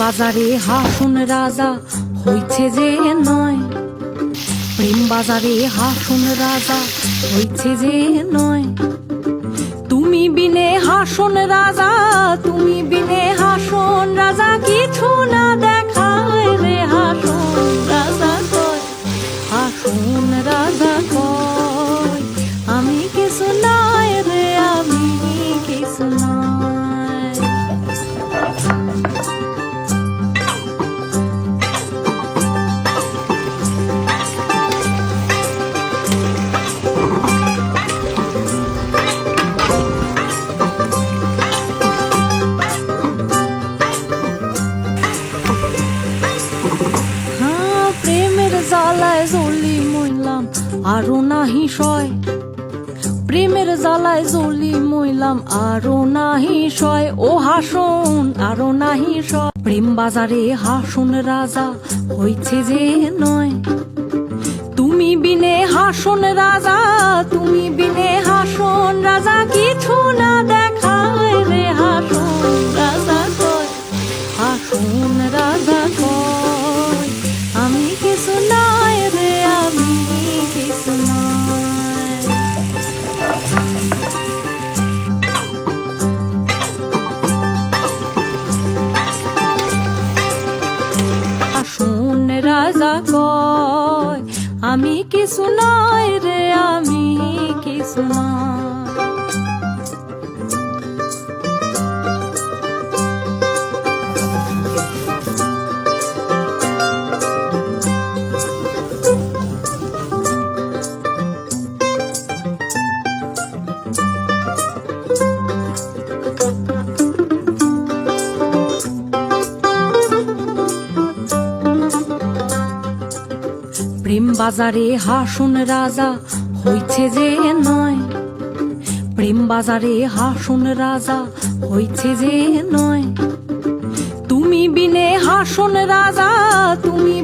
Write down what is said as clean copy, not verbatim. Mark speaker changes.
Speaker 1: বাজারে হাসুন রাজা হইছে যে নয়, প্রেম বাজারে হাসুন রাজা হইছে যে নয়। তুমি বিনে হাসুন রাজা, তুমি বিনে হাসুন রাজা, কিছু না দেখায় রে হাসুন রাজা কয়, হাসুন রাজা কয় আমি কিছু নাই রে, আমি কিছু নাই। প্রেমের জ্বালায় জ্বলি মইলাম আরো নাহি সয়, প্রেমের জ্বালায় জ্বলি মইলাম আরো নাহি সয়, ও হাসুন আরো নাহি সয়। প্রেম বাজারে হাসুন রাজা হইছে যে নয়, তুমি বিনে হাসুন রাজা, তুমি বিনে হাসুন রাজা, কিছু না দেখায় রে হাসুন রাজা কয়, হাসুন রাজা কয় আমি কিছু নাই রে, আমি কিছু নাই। হাসুন রাজা কয় আমি কিছু নাই রে, আমি কিছু নাই। প্রেম বাজারে হাসুন রাজা হইছে যে নয়, প্রেম বাজারে হাসুন রাজা হইছে যে নয়। তুমি বিনে হাসুন রাজা, তুমি